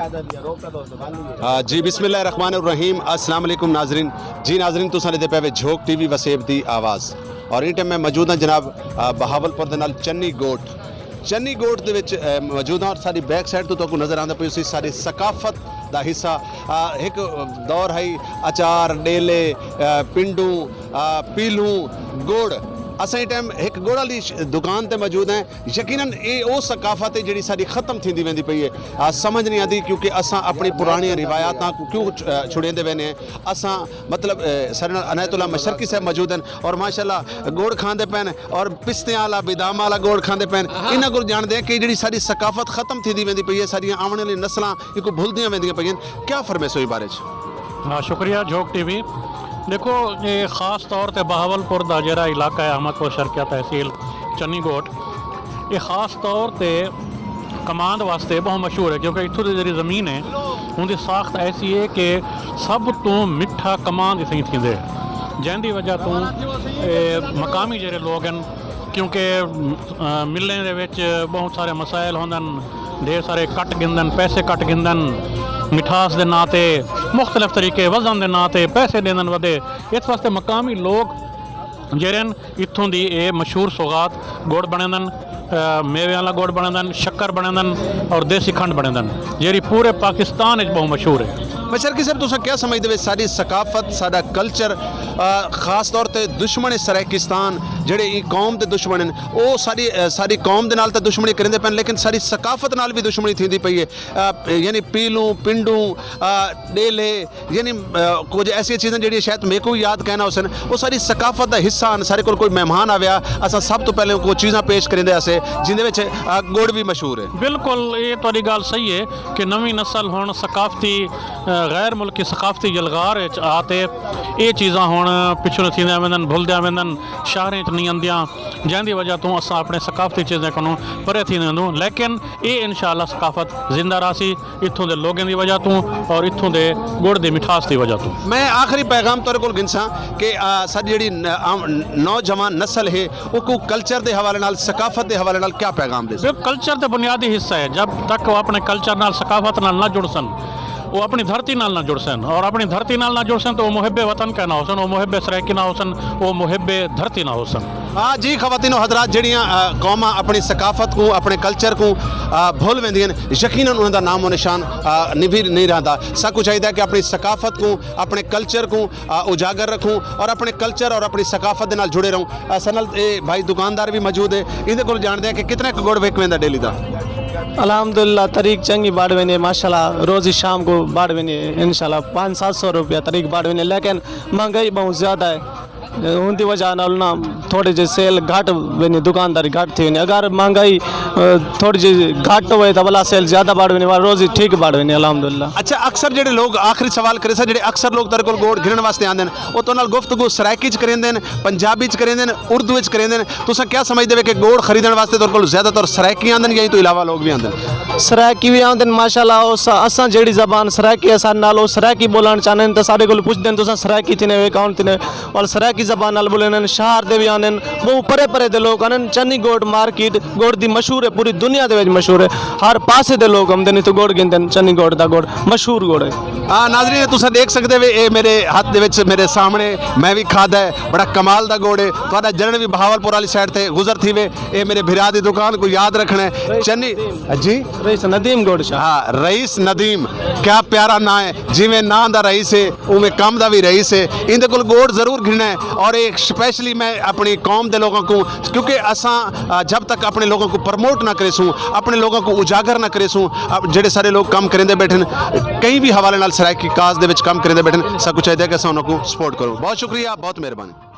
जी बिस्मिल्लाहिर्रहमानिर्रहीम अस्सलाम वालेकुम नाजरीन। जी नाजरीन तुसां दे पे झोक टीवी वसेब दी आवाज़ और इन टाइम मैं मौजूद हाँ जनाब बहावलपुर दे नाल चन्नी गोट दे विच मौजूद हाँ और सारी बैक साइड तो तुहानू नज़र आंदा पई उसी सारी सकाफत दा हिस्सा एक दौर है अचार डेले पिंडू पीलू गुड़। असां इस टाइम एक गुड़ वाली दुकान ते मौजूद हैं। यकीनन ये वो सकाफत है जी सारी ख़त्म थी वेंदी पई है। समझ नहीं आती क्योंकि असां अपनी पुरानी रिवायात को क्यों छुड़ेंदे वेने हैं। असां मतलब सर अनायतुल्लाह मशरकी साहब मौजूद हैं और माशाल्लाह गुड़ खाते पैन और पिस्ते वाला बेदाम वाला गुड़ खाते पैन। इन्हों को जानते हैं कि जी सारी सकाफत ख़त्म थी वेंदी पई है। सारियां आने वाली नस्लां इनको भुलदियां वेंदियां पईयां। क्या फरमाइश हुई बारे? हाँ शुक्रिया झोक टीवी। देखो ये ख़ास तौर पर बहावलपुर का जरा इलाका है अहमदपुर शर्किया तहसील चन्नी गोट, ये ख़ास तौर पर कमांड वास्ते बहुत मशहूर है क्योंकि इतों की जी ज़मीन है उनकी साख्त ऐसी है कि सब तो मिठा कमांड इतनी थींदे जैंदी वजह तो मकामी जो लोग हैं क्योंकि मिलने दे विच बहुत सारे मसाइल होंदे, ढेर सारे कट गिंदन, पैसे कट गिंदन, मिठास के नाते मुख्तलिफ तरीके वजन के नाते पैसे देने वधे। इस वास्ते मकामी लोग जेरन इत्थों की ये मशहूर सौगात गुड़ बने मेवे वाला गुड़ बने शक्कर बने और देसी खंड बने जी पूरे पाकिस्तान बहुत मशहूर है। मशरकी साहब तुम क्या समझते हो सारी सकाफत साडा कल्चर खास तौर पर दुश्मन सराकिस्तान जेडे कौम के दुश्मन हैं वो सारी कौम के नाल तो दुश्मनी करेंदे पैन लेकिन सारी सकाफत नाल भी दुश्मनी थी पई है। यानी पीलू पिंडू डेले यानी कुछ ऐसी चीज़ें जी शायद मेरे को याद कहना उसन वो सारी सकाफत का हिस्सा हैं। सारे को कोई मेहमान आया अस सब तो पहले कोई चीज़ां पेश करेंदे असे जिंदे गुड़ भी मशहूर है। बिल्कुल ये तुहाडी गल सही है कि नवी नस्ल हुण सकाफती गैर मुल्की सकाफती जलगार आते ये चीज़ां हुण पिछड़ थींदियां वेंदन भुलदियां वेंदन शहरें नहीं आंदियां जैंदी वजह तो असां अपने सकाफती चीज़ें को परे थी वेंदूं। लेकिन ये इंशाअल्लाह सकाफत जिंदा रासी इत्थों के लोगों की वजह तो और इत्थों के गुड़ की मिठास की वजह तो। मैं आखिरी पैगाम तेरे को गिनसा कि साडी जी नौजवान नस्ल है वो कल्चर के हवाले नाल सकाफत के हवाले नाल क्या पैगाम दे? कल्चर तो बुनियादी हिस्सा है। जब तक वो अपने कल्चर नाल सकाफत नाल ना जुड़ सन वो अपनी धरती नाल ना जुड़ सन और अपनी धरती नाल ना जुड़ सन तो वो मुहिब्बे वतन का ना हो सन, वो मुहिब्बे सराइकी ना हो सन, वो मुहिब्बे धरती ना हो सन। हाँ जी खवातीनो हजरात जड़ियाँ कौमां अपनी सकाफत को अपने कल्चर को भूल वेंदियां यकीनन उनका नामो निशान निभी नहीं रहता। सबको चाहिए कि अपनी सकाफत को अपने कल्चर को उजागर रखूँ और अपने कल्चर और अपनी सकाफत के नाल जुड़े रहूँ। सनल भाई दुकानदार भी मौजूद है इन्हें को जानते हैं कि कितने गुड़ विक वेंदा डेली का? अल्हम्दुलिल्लाह तरीक चंगी बाढ़ वेने माशाल्लाह रोज़ ही शाम को बाढ़ वेने इंशाल्लाह 500-700 रुपया तरीक बाढ़ वेने। लेकिन महंगाई बहुत ज़्यादा है उनकी वजह नाल ना थोड़ी जी सेल घट वेनी दुकानदारी घट थी वेनी। अगर महंगाई थोड़ी जी घट हो तो भला सेल ज़्यादा बढ़ वेनी रोज़ ही ठीक बढ़ वेनी अल्हम्दुलिल्लाह। अच्छा अक्सर जो लोग आखिरी सवाल करे सर जो अक्सर लोग तेरे को गुड़ गिनने वास्ते आते हैं वो तो गुफ्तगू सराइकी करेंदे पंजाबी करेंदे उर्दू करेंदे तुम क्या समझते हो कि गुड़ खरीदने वास्ते तेरे को ज़्यादातर सराइकी आते हैं या तो इलावा लोग भी आते हैं? सराइकी भी आते हैं माशाल्लाह। असां जेड़ी जबान सराइकी असां नाल सराइकी बोलना चाहते हैं तो साढ़े को पुछते हैं तुसां सराइकी थी वे कौन थी और सराइकी जबान नाल बोले शहर दे भी आने बहुत परे परे दे लोग आने। चन्नी गोट मार्केट गुड़ दी मशहूर है पूरी दुनिया दे मशहूर है हर पासे दे लोग आते नहीं तो गुड़ गिनते चन्नी गोट का गुड़ मशहूर गुड़ है। हाँ नाज़रीन तुम देख सकते हो ये मेरे हाथ दे विच मेरे सामने मैं भी खादा है बड़ा कमाल का गुड़ है। तुहाडा जरण भी बहावलपुर वाली साइड से गुजर थी वे ये मेरे भिरा की दुकान को याद रखना है चन्नी जी रईस नदीम गुड़। हाँ रईस नदीम क्या प्यारा ना है जिमें ना दा रईस है उमें कम का भी रईस है। इनके को गुड़ जरूर गिनना है और एक स्पेशली मैं अपनी कौम के लोगों को क्योंकि असा जब तक अपने लोगों को प्रमोट ना करेसूँ अपने लोगों को उजागर ना करेसूँ जेडे सारे लोग काम करेंदे बैठे कहीं भी हवाले नाल सराइकी काज दे विच काम करेंदे बैठे सब कुछ चाहिए कि अस उन्होंने सपोर्ट करूँ। बहुत शुक्रिया बहुत मेहरबानी।